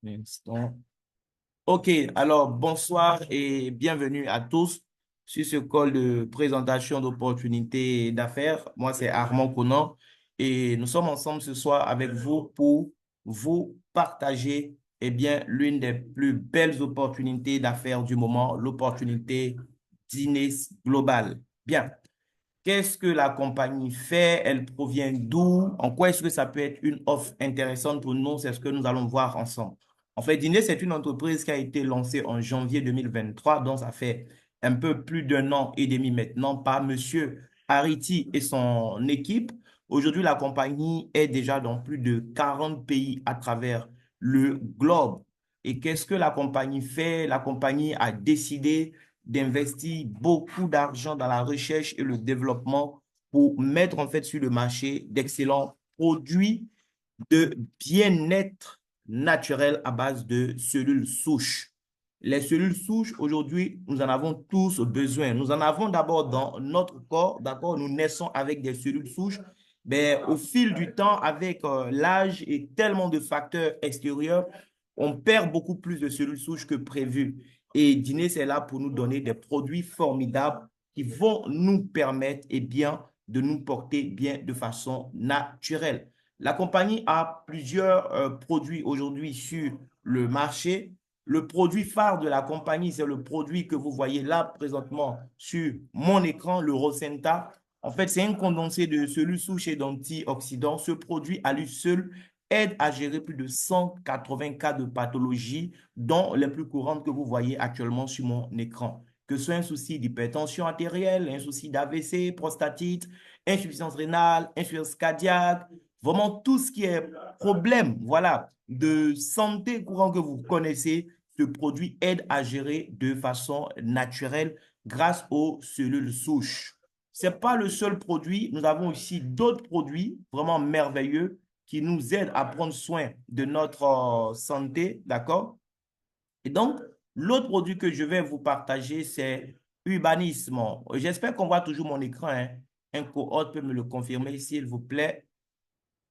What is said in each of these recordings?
Instant. Ok, alors bonsoir et bienvenue à tous sur ce call de présentation d'opportunités d'affaires. Moi, c'est Armand Conan et nous sommes ensemble ce soir avec vous pour vous partager l'une des plus belles opportunités d'affaires du moment, l'opportunité Dîner Global. Bien. Qu'est-ce que la compagnie fait? Elle provient d'où? En quoi est-ce que ça peut être une offre intéressante pour nous? C'est ce que nous allons voir ensemble. En fait, Diner, c'est une entreprise qui a été lancée en janvier 2023, donc ça fait un peu plus d'un an et demi maintenant par Monsieur Hariti et son équipe. Aujourd'hui, la compagnie est déjà dans plus de 40 pays à travers le globe. Et qu'est-ce que la compagnie fait? La compagnie a décidé d'investir beaucoup d'argent dans la recherche et le développement pour mettre en fait sur le marché d'excellents produits de bien-être naturel à base de cellules souches. Les cellules souches, aujourd'hui, nous en avons tous besoin. Nous en avons d'abord dans notre corps, d'accord? Nous naissons avec des cellules souches. Mais au fil du temps, avec l'âge et tellement de facteurs extérieurs, on perd beaucoup plus de cellules souches que prévu. Et Dîner, c'est là pour nous donner des produits formidables qui vont nous permettre de nous porter bien de façon naturelle. La compagnie a plusieurs produits aujourd'hui sur le marché. Le produit phare de la compagnie, c'est le produit que vous voyez là présentement sur mon écran, le Rosenta. En fait, c'est un condensé de cellules souches et d'antioxydants. Ce produit à lui seul aide à gérer plus de 180 cas de pathologie, dont les plus courantes que vous voyez actuellement sur mon écran. Que ce soit un souci d'hypertension artérielle, un souci d'AVC, prostatite, insuffisance rénale, insuffisance cardiaque, vraiment tout ce qui est problème, voilà, de santé courant que vous connaissez, ce produit aide à gérer de façon naturelle grâce aux cellules souches. Ce n'est pas le seul produit, nous avons aussi d'autres produits vraiment merveilleux qui nous aident à prendre soin de notre santé, d'accord? Et donc, l'autre produit que je vais vous partager, c'est Urbanisme. J'espère qu'on voit toujours mon écran, hein. Un cohorte peut me le confirmer, s'il vous plaît,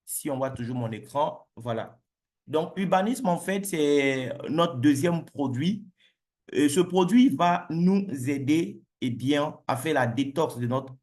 si on voit toujours mon écran. Voilà. Donc, Urbanisme, en fait, c'est notre deuxième produit. Et ce produit va nous aider à faire la détox de notre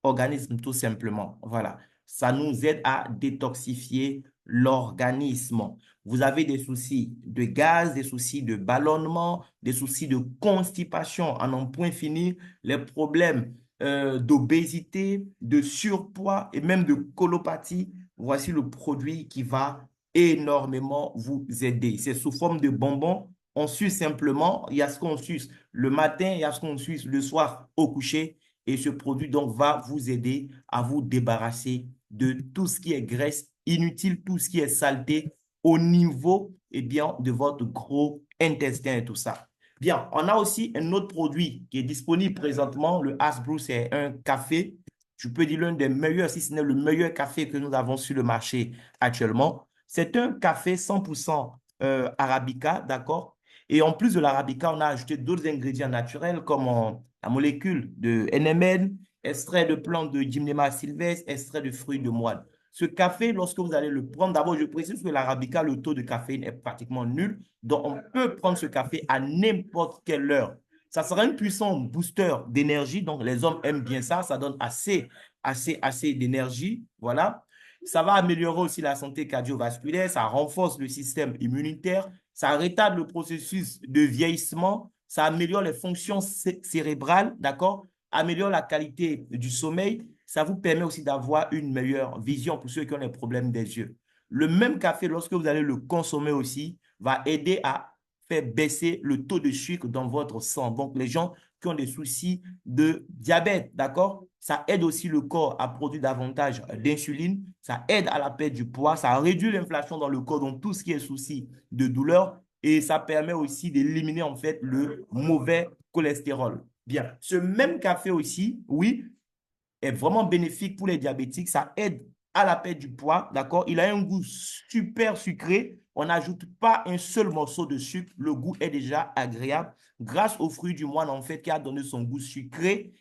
organisme, tout simplement. Voilà. Ça nous aide à détoxifier l'organisme. Vous avez des soucis de gaz, des soucis de ballonnement, des soucis de constipation en un point fini, les problèmes d'obésité, de surpoids et même de colopathie. Voici le produit qui va énormément vous aider. C'est sous forme de bonbons. On suce simplement. Il y a ce qu'on suce le matin, il y a ce qu'on suce le soir au coucher. Et ce produit donc va vous aider à vous débarrasser de tout ce qui est graisse inutile, tout ce qui est saleté au niveau de votre gros intestin et tout ça. Bien, on a aussi un autre produit qui est disponible présentement. Le Hasbro, c'est un café. Je peux dire l'un des meilleurs, si ce n'est le meilleur café que nous avons sur le marché actuellement. C'est un café 100% Arabica, d'accord? Et en plus de l'Arabica, on a ajouté d'autres ingrédients naturels comme la molécule de NMN, extrait de plantes de Gymnema sylvestre, extrait de fruits de moine. Ce café, lorsque vous allez le prendre, d'abord, je précise que l'Arabica, le taux de caféine est pratiquement nul. Donc, on peut prendre ce café à n'importe quelle heure. Ça sera un puissant booster d'énergie. Donc, les hommes aiment bien ça. Ça donne assez d'énergie. Voilà. Ça va améliorer aussi la santé cardiovasculaire. Ça renforce le système immunitaire. Ça retarde le processus de vieillissement. Ça améliore les fonctions cérébrales, d'accord? Améliore la qualité du sommeil. Ça vous permet aussi d'avoir une meilleure vision pour ceux qui ont des problèmes des yeux. Le même café, lorsque vous allez le consommer aussi, va aider à faire baisser le taux de sucre dans votre sang. Donc, les gens qui ont des soucis de diabète, d'accord? Ça aide aussi le corps à produire davantage d'insuline. Ça aide à la perte du poids. Ça réduit l'inflation dans le corps, donc tout ce qui est souci de douleur. Et ça permet aussi d'éliminer en fait le mauvais cholestérol. Bien. Ce même café aussi, oui, est vraiment bénéfique pour les diabétiques. Ça aide à la perte du poids, d'accord? Il a un goût super sucré. On n'ajoute pas un seul morceau de sucre. Le goût est déjà agréable grâce au fruit du moine, en fait, qui a donné son goût sucré,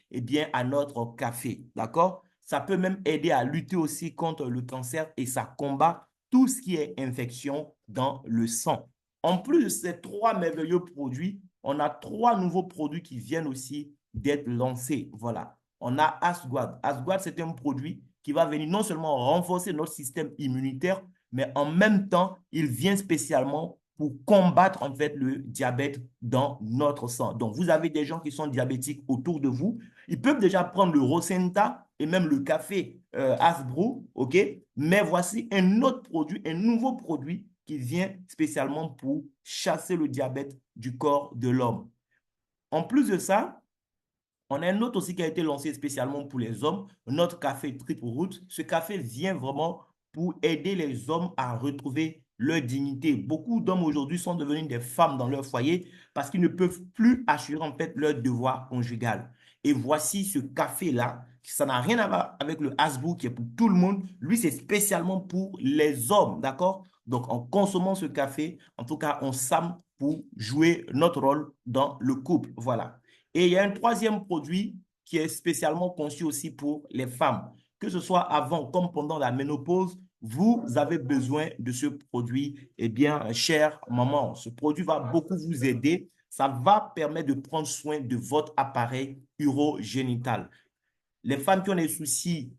à notre café, d'accord? Ça peut même aider à lutter aussi contre le cancer et ça combat tout ce qui est infection dans le sang. En plus de ces trois merveilleux produits, on a trois nouveaux produits qui viennent aussi d'être lancés. Voilà. On a Asguad. Asguad, c'est un produit qui va venir non seulement renforcer notre système immunitaire, mais en même temps, il vient spécialement pour combattre en fait le diabète dans notre sang. Donc, vous avez des gens qui sont diabétiques autour de vous. Ils peuvent déjà prendre le Rosenta et même le café Asbro, OK? Mais voici un autre produit, un nouveau produit qui vient spécialement pour chasser le diabète du corps de l'homme. En plus de ça, on a un autre aussi qui a été lancé spécialement pour les hommes, notre café Triple Root. Ce café vient vraiment pour aider les hommes à retrouver leur dignité. Beaucoup d'hommes aujourd'hui sont devenus des femmes dans leur foyer parce qu'ils ne peuvent plus assurer en fait leur devoir conjugal. Et voici ce café-là, ça n'a rien à voir avec le Hasbro qui est pour tout le monde. Lui, c'est spécialement pour les hommes, d'accord? Donc, en consommant ce café, en tout cas, on s'arme pour jouer notre rôle dans le couple. Voilà. Et il y a un troisième produit qui est spécialement conçu aussi pour les femmes. Que ce soit avant comme pendant la ménopause, vous avez besoin de ce produit. Eh bien, chère maman, ce produit va beaucoup vous aider. Ça va permettre de prendre soin de votre appareil urogénital. Les femmes qui ont des soucis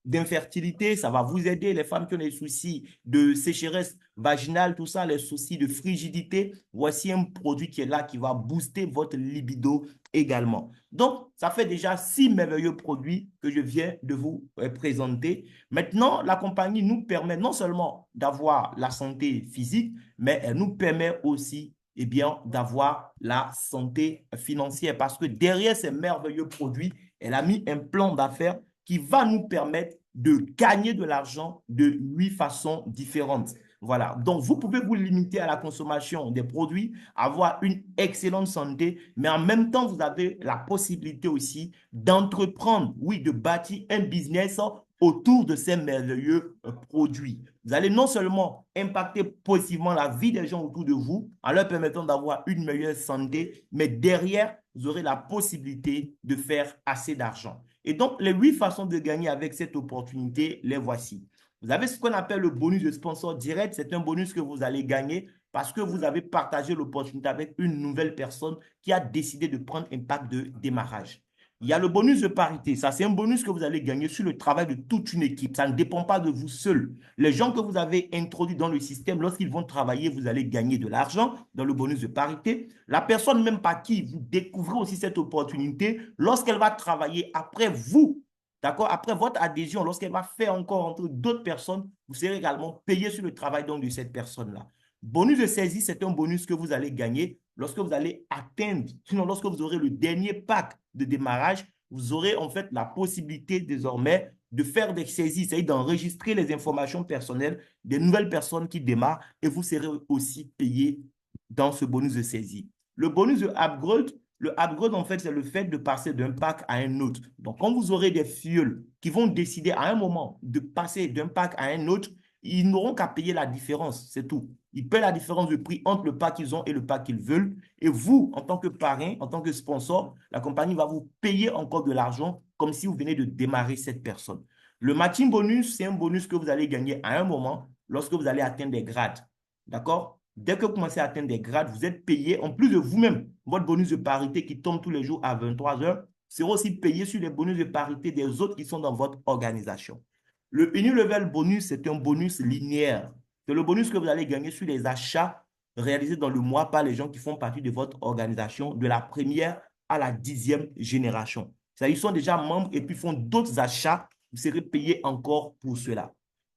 d'infertilité, ça va vous aider. Les femmes qui ont des soucis de sécheresse vaginale, tout ça, les soucis de frigidité, voici un produit qui est là, qui va booster votre libido également. Donc, ça fait déjà 6 merveilleux produits que je viens de vous présenter. Maintenant, la compagnie nous permet non seulement d'avoir la santé physique, mais elle nous permet aussi eh bien, d'avoir la santé financière parce que derrière ces merveilleux produits, elle a mis un plan d'affaires qui va nous permettre de gagner de l'argent de 8 façons différentes. Voilà. Donc, vous pouvez vous limiter à la consommation des produits, avoir une excellente santé, mais en même temps, vous avez la possibilité aussi d'entreprendre, oui, de bâtir un business autour de ces merveilleux produits. Vous allez non seulement impacter positivement la vie des gens autour de vous en leur permettant d'avoir une meilleure santé, mais derrière, vous aurez la possibilité de faire assez d'argent. Et donc, les 8 façons de gagner avec cette opportunité, les voici. Vous avez ce qu'on appelle le bonus de sponsor direct. C'est un bonus que vous allez gagner parce que vous avez partagé l'opportunité avec une nouvelle personne qui a décidé de prendre un pack de démarrage. Il y a le bonus de parité. Ça, c'est un bonus que vous allez gagner sur le travail de toute une équipe. Ça ne dépend pas de vous seul. Les gens que vous avez introduits dans le système, lorsqu'ils vont travailler, vous allez gagner de l'argent dans le bonus de parité. La personne même par qui vous découvrez aussi cette opportunité, lorsqu'elle va travailler après vous, d'accord, après votre adhésion, lorsqu'elle va faire encore entre d'autres personnes, vous serez également payé sur le travail donc, de cette personne-là. Bonus de saisie, c'est un bonus que vous allez gagner lorsque vous allez atteindre, sinon lorsque vous aurez le dernier pack de démarrage, vous aurez en fait la possibilité désormais de faire des saisies, c'est-à-dire d'enregistrer les informations personnelles des nouvelles personnes qui démarrent et vous serez aussi payé dans ce bonus de saisie. Le bonus de upgrade, le upgrade, en fait, c'est le fait de passer d'un pack à un autre. Donc, quand vous aurez des fioles qui vont décider à un moment de passer d'un pack à un autre, ils n'auront qu'à payer la différence, c'est tout. Ils paient la différence de prix entre le pack qu'ils ont et le pack qu'ils veulent. Et vous, en tant que parrain, en tant que sponsor, la compagnie va vous payer encore de l'argent comme si vous venez de démarrer cette personne. Le matching bonus, c'est un bonus que vous allez gagner à un moment lorsque vous allez atteindre des grades. D'accord? Dès que vous commencez à atteindre des grades, vous êtes payé, en plus de vous-même, votre bonus de parité qui tombe tous les jours à 23 heures, sera aussi payé sur les bonus de parité des autres qui sont dans votre organisation. Le Unilevel bonus, c'est un bonus linéaire. C'est le bonus que vous allez gagner sur les achats réalisés dans le mois par les gens qui font partie de votre organisation de la première à la 10e génération. C'est-à-dire qu'ils sont déjà membres et puis font d'autres achats, vous serez payé encore pour cela.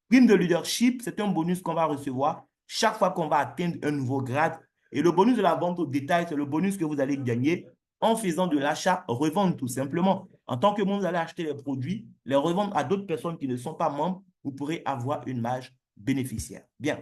Prime de leadership, c'est un bonus qu'on va recevoir chaque fois qu'on va atteindre un nouveau grade. Et le bonus de la vente au détail, c'est le bonus que vous allez gagner en faisant de l'achat-revente tout simplement. En tant que membre, vous allez acheter les produits, les revendre à d'autres personnes qui ne sont pas membres, vous pourrez avoir une marge bénéficiaire. Bien.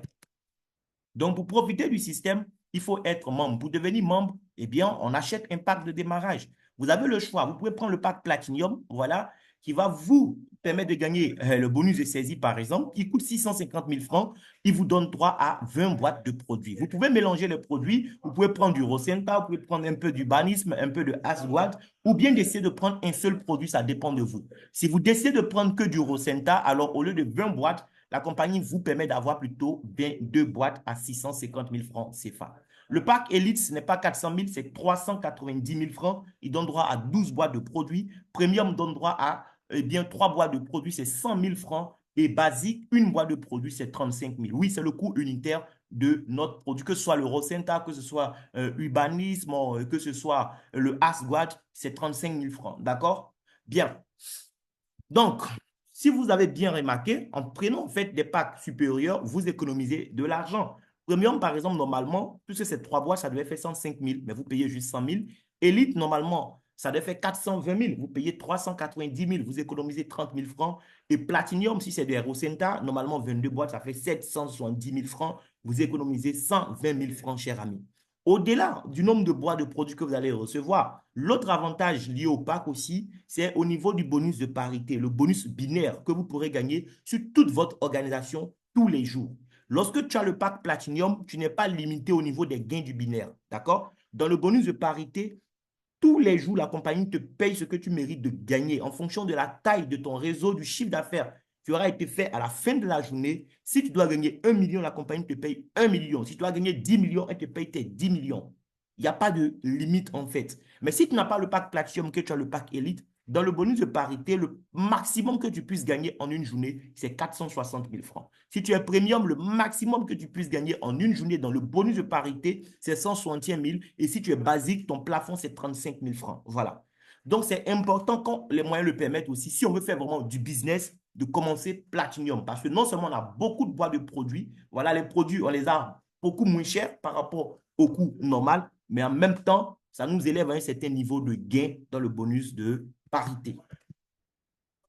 Donc, pour profiter du système, il faut être membre. Pour devenir membre, eh bien, on achète un pack de démarrage. Vous avez le choix. Vous pouvez prendre le pack Platinum, voilà, qui va vous permettre de gagner le bonus de saisie, par exemple, qui coûte 650 000 francs. Il vous donne droit à 20 boîtes de produits. Vous pouvez mélanger les produits. Vous pouvez prendre du Rosenta, vous pouvez prendre un peu du Banisme, un peu de Aswad, ou bien d'essayer de prendre un seul produit. Ça dépend de vous. Si vous décidez de prendre que du Rosenta, alors au lieu de 20 boîtes, la compagnie vous permet d'avoir plutôt bien 2 boîtes à 650 000 francs CFA. Le pack Elite, ce n'est pas 400 000, c'est 390 000 francs. Il donne droit à 12 boîtes de produits. Premium donne droit à bien 3 boîtes de produits, c'est 100 000 francs. Et basique, une boîte de produits, c'est 35 000. Oui, c'est le coût unitaire de notre produit, que ce soit le Rosenta, que ce soit Urbanisme, que ce soit le Asguard, c'est 35 000 francs. D'accord? Bien. Donc, si vous avez bien remarqué, en prenant en fait des packs supérieurs, vous économisez de l'argent. Premium, par exemple, normalement, puisque c'est 3 boîtes, ça devait faire 105 000, mais vous payez juste 100 000. Elite, normalement, ça devait faire 420 000, vous payez 390 000, vous économisez 30 000 francs. Et Platinum, si c'est des Rosenta, normalement 22 boîtes, ça fait 770 000 francs, vous économisez 120 000 francs, cher ami. Au-delà du nombre de boîtes de produits que vous allez recevoir, l'autre avantage lié au pack aussi, c'est au niveau du bonus de parité, le bonus binaire que vous pourrez gagner sur toute votre organisation tous les jours. Lorsque tu as le pack Platinum, tu n'es pas limité au niveau des gains du binaire. D'accord? Dans le bonus de parité, tous les jours, la compagnie te paye ce que tu mérites de gagner en fonction de la taille de ton réseau, du chiffre d'affaires qui aura été fait à la fin de la journée. Si tu dois gagner 1 million, la compagnie te paye 1 million. Si tu dois gagner 10 millions, elle te paye tes 10 millions. Il n'y a pas de limite en fait. Mais si tu n'as pas le pack Platinum, que tu as le pack Elite, dans le bonus de parité, le maximum que tu puisses gagner en une journée, c'est 460 000 francs. Si tu es premium, le maximum que tu puisses gagner en une journée dans le bonus de parité, c'est 161 000. Et si tu es basique, ton plafond, c'est 35 000 francs. Voilà. Donc, c'est important quand les moyens le permettent aussi, si on veut faire vraiment du business, de commencer Platinum. Parce que non seulement on a beaucoup de boîtes de produits, voilà, les produits, on les a beaucoup moins chers par rapport au coût normal, mais en même temps, ça nous élève à un certain niveau de gain dans le bonus de parité.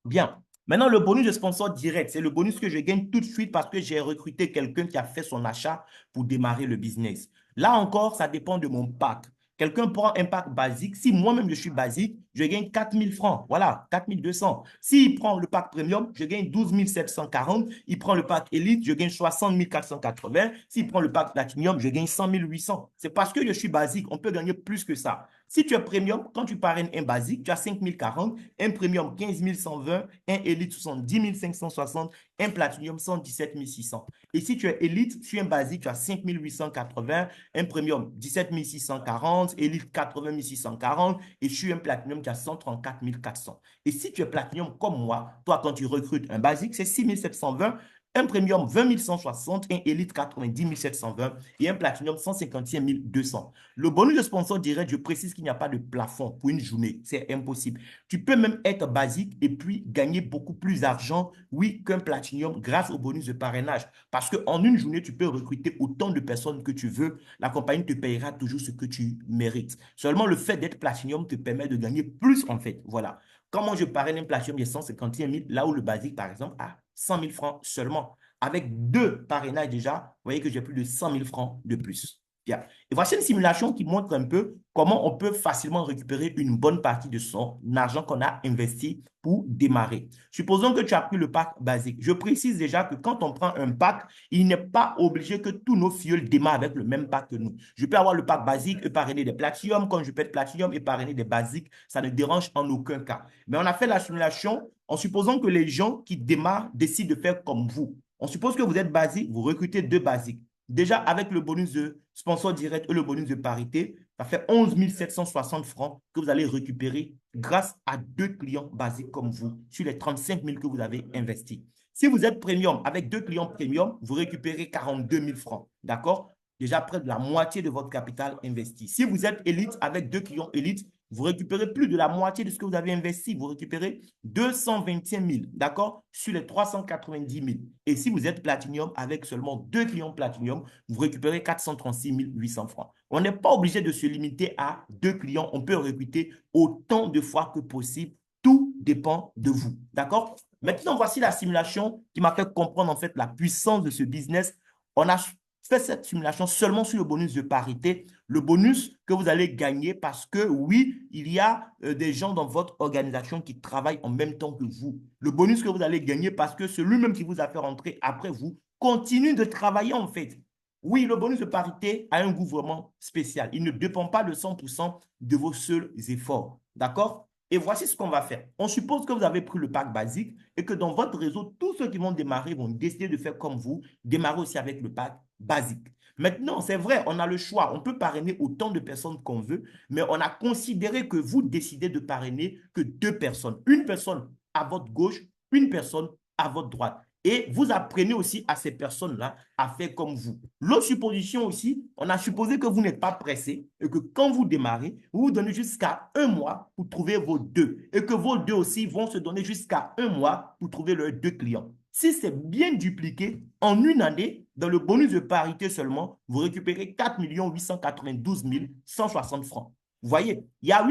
Bien. Maintenant, le bonus de sponsor direct, c'est le bonus que je gagne tout de suite parce que j'ai recruté quelqu'un qui a fait son achat pour démarrer le business. Là encore, ça dépend de mon pack. Quelqu'un prend un pack basique. Si moi-même je suis basique, je gagne 4 000 francs. Voilà, 4 200. S'il prend le pack premium, je gagne 12 740. Il prend le pack élite, je gagne 60 480. S'il prend le pack platinum, je gagne 100 800. C'est parce que je suis basique. On peut gagner plus que ça. Si tu es premium, quand tu parraines un basique, tu as 5 040, un premium 15 120, un élite 70 560, un platinum 117 600. Et si tu es élite, sur un basique, tu as 5 880, un premium 17 640, élite 80 640 et sur un platinum, tu as 134 400. Et si tu es platinum comme moi, toi, quand tu recrutes un basique, c'est 6 720, un premium 20 160, un élite 90 720 et un platinum 151 200. Le bonus de sponsor direct, je précise qu'il n'y a pas de plafond pour une journée. C'est impossible. Tu peux même être basique et puis gagner beaucoup plus d'argent, oui, qu'un platinum grâce au bonus de parrainage. Parce qu'en une journée, tu peux recruter autant de personnes que tu veux. La compagnie te payera toujours ce que tu mérites. Seulement le fait d'être platinum te permet de gagner plus en fait. Voilà. Quand moi je parraine un platinum, il y a 151 000, là où le basique, par exemple, a 100 000 francs seulement. Avec 2 parrainages déjà, vous voyez que j'ai plus de 100 000 francs de plus. Bien. Et voici une simulation qui montre un peu comment on peut facilement récupérer une bonne partie de son argent qu'on a investi pour démarrer. Supposons que tu as pris le pack basique. Je précise déjà que quand on prend un pack, il n'est pas obligé que tous nos filleuls démarrent avec le même pack que nous. Je peux avoir le pack basique et parrainer des platinum, comme je peux être platinum et parrainer des basiques. Ça ne dérange en aucun cas. Mais on a fait la simulation en supposant que les gens qui démarrent décident de faire comme vous. On suppose que vous êtes basique, vous recrutez 2 basiques. Déjà, avec le bonus de sponsor direct et le bonus de parité, ça fait 11 760 francs que vous allez récupérer grâce à 2 clients basiques comme vous sur les 35 000 que vous avez investis. Si vous êtes premium, avec 2 clients premium, vous récupérez 42 000 francs. D'accord? Déjà près de la moitié de votre capital investi. Si vous êtes élite, avec 2 clients élite, vous récupérez plus de la moitié de ce que vous avez investi. Vous récupérez 221 000, d'accord, sur les 390 000. Et si vous êtes platinum, avec seulement 2 clients platinum, vous récupérez 436 800 francs. On n'est pas obligé de se limiter à 2 clients. On peut recruter autant de fois que possible. Tout dépend de vous, d'accord? Maintenant, voici la simulation qui m'a fait comprendre en fait la puissance de ce business. On a fait cette simulation seulement sur le bonus de parité, le bonus que vous allez gagner parce que oui, il y a des gens dans votre organisation qui travaillent en même temps que vous. Le bonus que vous allez gagner parce que celui-même qui vous a fait rentrer après vous continue de travailler en fait. Oui, le bonus de parité a un goût vraiment spécial. Il ne dépend pas de 100% de vos seuls efforts. D'accord? Et voici ce qu'on va faire. On suppose que vous avez pris le pack basique et que dans votre réseau, tous ceux qui vont démarrer vont décider de faire comme vous, démarrer aussi avec le pack basique. Maintenant, c'est vrai, on a le choix. On peut parrainer autant de personnes qu'on veut, mais on a considéré que vous décidez de parrainer que deux personnes. Une personne à votre gauche, une personne à votre droite. Et vous apprenez aussi à ces personnes-là à faire comme vous. L'autre supposition aussi, on a supposé que vous n'êtes pas pressé et que quand vous démarrez, vous vous donnez jusqu'à un mois pour trouver vos deux. Et que vos deux aussi vont se donner jusqu'à un mois pour trouver leurs deux clients. Si c'est bien dupliqué, en une année, dans le bonus de parité seulement, vous récupérez 4 892 160 francs. Vous voyez, il y a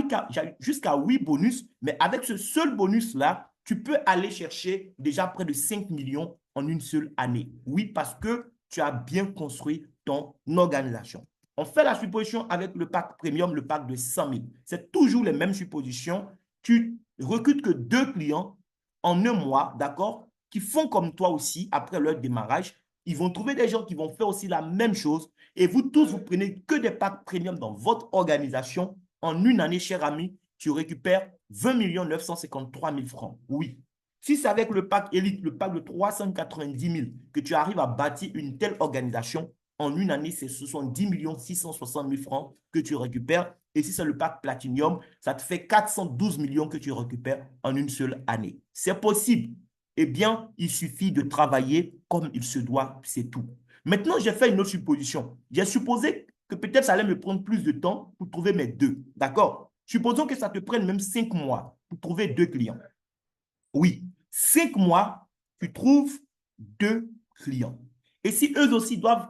jusqu'à 8 bonus, mais avec ce seul bonus-là, tu peux aller chercher déjà près de 5 millions en une seule année. Oui, parce que tu as bien construit ton organisation. On fait la supposition avec le pack premium, le pack de 100 000. C'est toujours les mêmes suppositions. Tu recrutes que deux clients en un mois, d'accord, qui font comme toi aussi après leur démarrage. Ils vont trouver des gens qui vont faire aussi la même chose. Et vous tous, vous prenez que des packs premium dans votre organisation. En une année, cher ami, tu récupères 20 953 000 francs. Oui. Si c'est avec le pack élite, le pack de 390 000, que tu arrives à bâtir une telle organisation, en une année, ce sont 10 660 000 francs que tu récupères. Et si c'est le pack Platinum, ça te fait 412 millions que tu récupères en une seule année. C'est possible. Eh bien, il suffit de travailler comme il se doit, c'est tout. Maintenant, j'ai fait une autre supposition. J'ai supposé que peut-être ça allait me prendre plus de temps pour trouver mes deux. D'accord? Supposons que ça te prenne même 5 mois pour trouver deux clients. Oui, 5 mois, tu trouves deux clients. Et si eux aussi doivent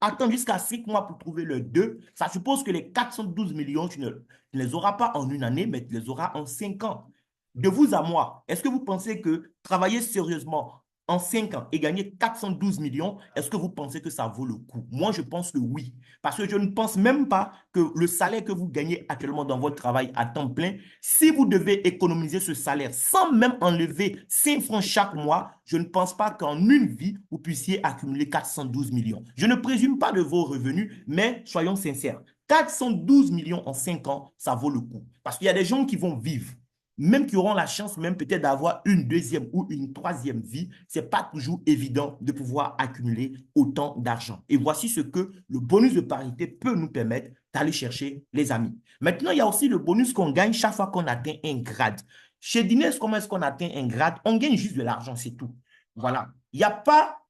attendre jusqu'à 5 mois pour trouver leurs deux, ça suppose que les 412 millions, tu ne les auras pas en une année, mais tu les auras en 5 ans. De vous à moi, est-ce que vous pensez que travailler sérieusement en 5 ans et gagner 412 millions, est-ce que vous pensez que ça vaut le coup? Moi, je pense que oui. Parce que je ne pense même pas que le salaire que vous gagnez actuellement dans votre travail à temps plein, si vous devez économiser ce salaire sans même enlever 5 francs chaque mois, je ne pense pas qu'en une vie, vous puissiez accumuler 412 millions. Je ne présume pas de vos revenus, mais soyons sincères. 412 millions en 5 ans, ça vaut le coup. Parce qu'il y a des gens qui vont vivre, même qui auront la chance même peut-être d'avoir une deuxième ou une troisième vie, ce n'est pas toujours évident de pouvoir accumuler autant d'argent. Et voici ce que le bonus de parité peut nous permettre d'aller chercher, les amis. Maintenant, il y a aussi le bonus qu'on gagne chaque fois qu'on atteint un grade. Chez Dines, comment est-ce qu'on atteint un grade? On gagne juste de l'argent, c'est tout. Voilà. Il n'y a pas,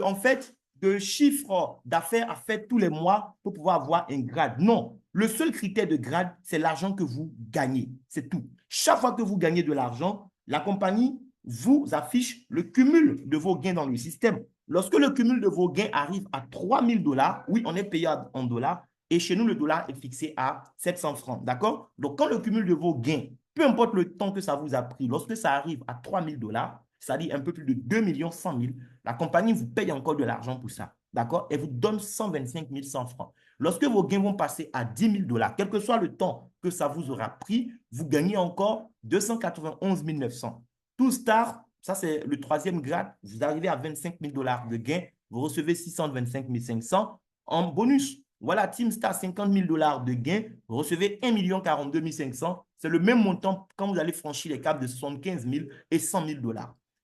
en fait, de chiffre d'affaires à faire tous les mois pour pouvoir avoir un grade. Non. Le seul critère de grade, c'est l'argent que vous gagnez. C'est tout. Chaque fois que vous gagnez de l'argent, la compagnie vous affiche le cumul de vos gains dans le système. Lorsque le cumul de vos gains arrive à 3 000 $, oui, on est payé en dollars, et chez nous, le dollar est fixé à 700 francs. D'accord? Donc, quand le cumul de vos gains, peu importe le temps que ça vous a pris, lorsque ça arrive à 3 000 $, c'est-à-dire un peu plus de 2 100 000, la compagnie vous paye encore de l'argent pour ça. D'accord? Et vous donne 125 100 francs. Lorsque vos gains vont passer à 10 000 $, quel que soit le temps que ça vous aura pris, vous gagnez encore 291 900. Tout star, ça c'est le troisième grade, vous arrivez à 25 000 $ de gains, vous recevez 625 500 en bonus. Voilà, Team Star, 50 000 $ de gains, vous recevez 1 42 500. C'est le même montant quand vous allez franchir les caps de 75 000 et 100 000 $.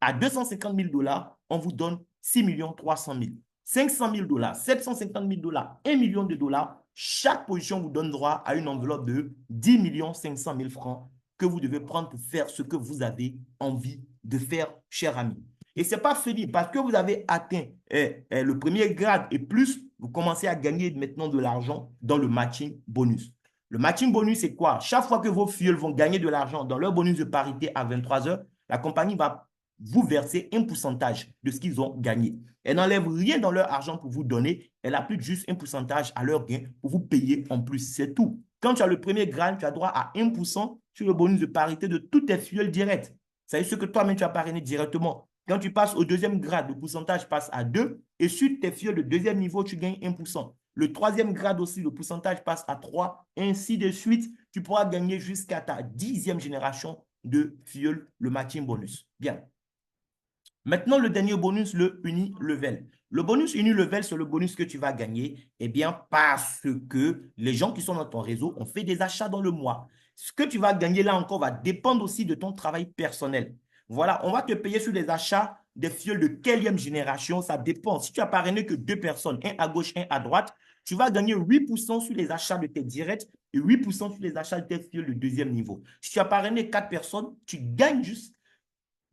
À 250 000 $, on vous donne 6 300 000. 500 000 $, 750 000 $, 1 million de dollars, chaque position vous donne droit à une enveloppe de 10 500 000 francs que vous devez prendre pour faire ce que vous avez envie de faire, cher ami. Et ce n'est pas fini parce que vous avez atteint le premier grade et plus, vous commencez à gagner maintenant de l'argent dans le matching bonus. Le matching bonus, c'est quoi? Chaque fois que vos filles vont gagner de l'argent dans leur bonus de parité à 23 heures, la compagnie va vous verser un pourcentage de ce qu'ils ont gagné. Elle n'enlève rien dans leur argent pour vous donner, elle applique juste un pourcentage à leur gain pour vous payer en plus, c'est tout. Quand tu as le premier grade, tu as droit à 1% sur le bonus de parité de tous tes filleuls directs. C'est ce que toi-même tu as parrainé directement. Quand tu passes au deuxième grade, le pourcentage passe à 2 et sur tes filleuls de deuxième niveau, tu gagnes 1%. Le troisième grade aussi, le pourcentage passe à 3, ainsi de suite. Tu pourras gagner jusqu'à ta 10e génération de filleuls, le matching bonus. Bien. Maintenant, le dernier bonus, le Unilevel. Le bonus Unilevel, c'est le bonus que tu vas gagner, eh bien, parce que les gens qui sont dans ton réseau ont fait des achats dans le mois. Ce que tu vas gagner là encore va dépendre aussi de ton travail personnel. Voilà, on va te payer sur les achats des fioles de quelle génération, ça dépend. Si tu as parrainé que 2 personnes, un à gauche, un à droite, tu vas gagner 8% sur les achats de tes directs et 8% sur les achats de tes fioles de deuxième niveau. Si tu as parrainé 4 personnes, tu gagnes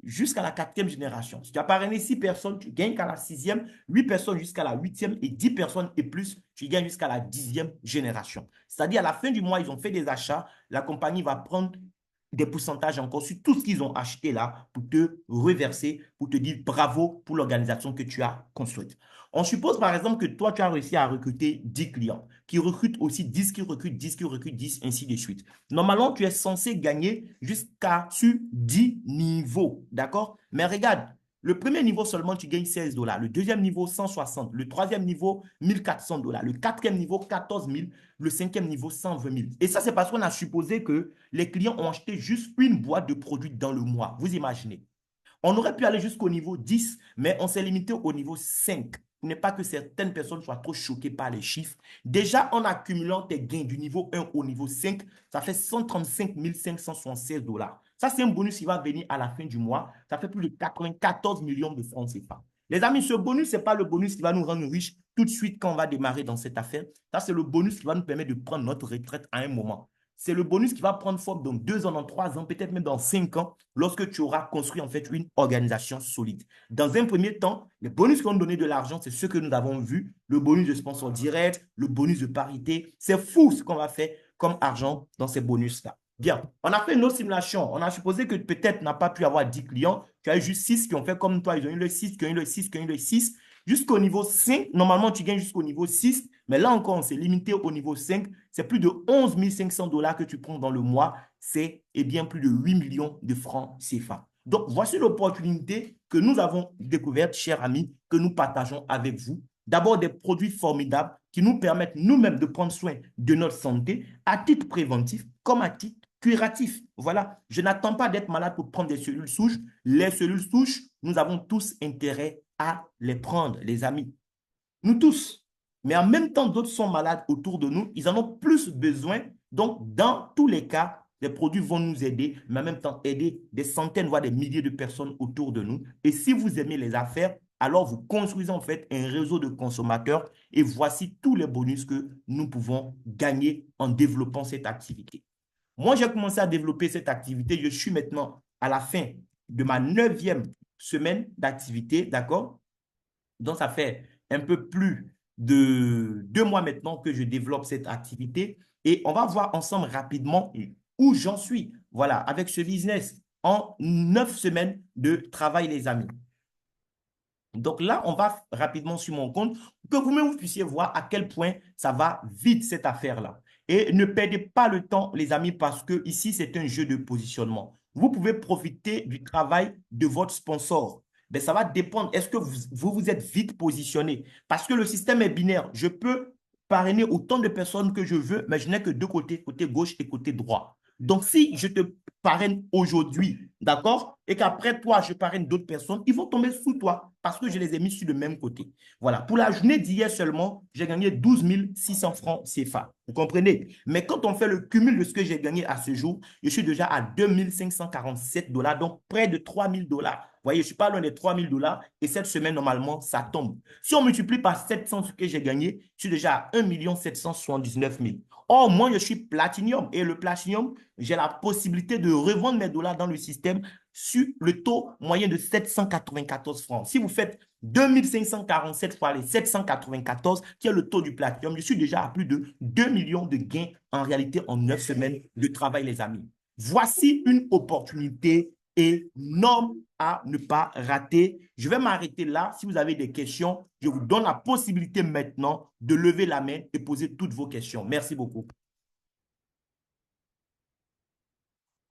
jusqu'à la 4e génération. Si tu as parrainé 6 personnes, tu gagnes qu'à la 6e, 8 personnes jusqu'à la 8e et 10 personnes et plus, tu gagnes jusqu'à la 10e génération. C'est-à-dire à la fin du mois, ils ont fait des achats, la compagnie va prendre des pourcentages encore sur tout ce qu'ils ont acheté là pour te reverser, pour te dire bravo pour l'organisation que tu as construite. On suppose par exemple que toi, tu as réussi à recruter 10 clients, qui recrutent aussi 10, qui recrutent 10, qui recrutent 10, ainsi de suite. Normalement, tu es censé gagner jusqu'à sur 10 niveaux, d'accord? Mais regarde, le premier niveau seulement, tu gagnes 16 dollars. Le deuxième niveau, 160. Le troisième niveau, 1400 dollars. Le quatrième niveau, 14 000. Le cinquième niveau, 120 000. Et ça, c'est parce qu'on a supposé que les clients ont acheté juste une boîte de produits dans le mois. Vous imaginez? On aurait pu aller jusqu'au niveau 10, mais on s'est limité au niveau 5. Pour ne pas que certaines personnes soient trop choquées par les chiffres. Déjà, en accumulant tes gains du niveau 1 au niveau 5, ça fait 135 576 dollars. Ça, c'est un bonus qui va venir à la fin du mois. Ça fait plus de 94 millions de francs CFA. Les amis, ce bonus, ce n'est pas le bonus qui va nous rendre riches tout de suite quand on va démarrer dans cette affaire. Ça, c'est le bonus qui va nous permettre de prendre notre retraite à un moment. C'est le bonus qui va prendre forme dans 2 ans, dans 3 ans, peut-être même dans 5 ans, lorsque tu auras construit en fait une organisation solide. Dans un premier temps, les bonus qui vont donner de l'argent, c'est ce que nous avons vu, le bonus de sponsor direct, le bonus de parité. C'est fou ce qu'on va faire comme argent dans ces bonus-là. Bien, on a fait une autre simulation. On a supposé que peut-être n'a pas pu avoir 10 clients. Tu as eu juste 6 qui ont fait comme toi. Ils ont eu le 6, qui ont eu le 6, qui ont eu le 6. Jusqu'au niveau 5, normalement, tu gagnes jusqu'au niveau 6. Mais là encore, on s'est limité au niveau 5. C'est plus de 11 500 dollars que tu prends dans le mois. C'est bien plus de 8 millions de francs CFA. Donc, voici l'opportunité que nous avons découverte, chers amis, que nous partageons avec vous. D'abord, des produits formidables qui nous permettent nous-mêmes de prendre soin de notre santé à titre préventif comme à titre curatif. Voilà, je n'attends pas d'être malade pour prendre des cellules souches. Les cellules souches, nous avons tous intérêt à les prendre, les amis. Nous tous. Mais en même temps, d'autres sont malades autour de nous. Ils en ont plus besoin. Donc, dans tous les cas, les produits vont nous aider, mais en même temps aider des centaines, voire des milliers de personnes autour de nous. Et si vous aimez les affaires, alors vous construisez en fait un réseau de consommateurs et voici tous les bonus que nous pouvons gagner en développant cette activité. Moi, j'ai commencé à développer cette activité. Je suis maintenant à la fin de ma 9e semaine d'activité, d'accord? Donc, ça fait un peu plus de 2 mois maintenant que je développe cette activité et on va voir ensemble rapidement où j'en suis. Voilà, avec ce business en 9 semaines de travail, les amis. Donc là, on va rapidement sur mon compte pour que vous-même vous puissiez voir à quel point ça va vite cette affaire-là. Et ne perdez pas le temps, les amis, parce que ici, c'est un jeu de positionnement. Vous pouvez profiter du travail de votre sponsor. Ben, ça va dépendre. Est-ce que vous êtes vite positionné? Parce que le système est binaire. Je peux parrainer autant de personnes que je veux, mais je n'ai que deux côtés, côté gauche et côté droit. Donc, si je te parraine aujourd'hui, d'accord, et qu'après toi, je parraine d'autres personnes, ils vont tomber sous toi parce que je les ai mis sur le même côté. Voilà. Pour la journée d'hier seulement, j'ai gagné 12 600 francs CFA. Vous comprenez? Mais quand on fait le cumul de ce que j'ai gagné à ce jour, je suis déjà à 2 547 dollars, donc près de 3 000 dollars. Vous voyez, je ne suis pas loin des 3 000 dollars et cette semaine, normalement, ça tombe. Si on multiplie par 700 ce que j'ai gagné, je suis déjà à 1 779 000. Or, moi, je suis platinium et le platinium, j'ai la possibilité de revendre mes dollars dans le système sur le taux moyen de 794 francs. Si vous faites 2547 fois les 794, qui est le taux du platinium, je suis déjà à plus de 2 millions de gains en réalité en 9 semaines de travail, les amis. Voici une opportunité énorme à ne pas rater. Je vais m'arrêter là. Si vous avez des questions, je vous donne la possibilité maintenant de lever la main et poser toutes vos questions. Merci beaucoup.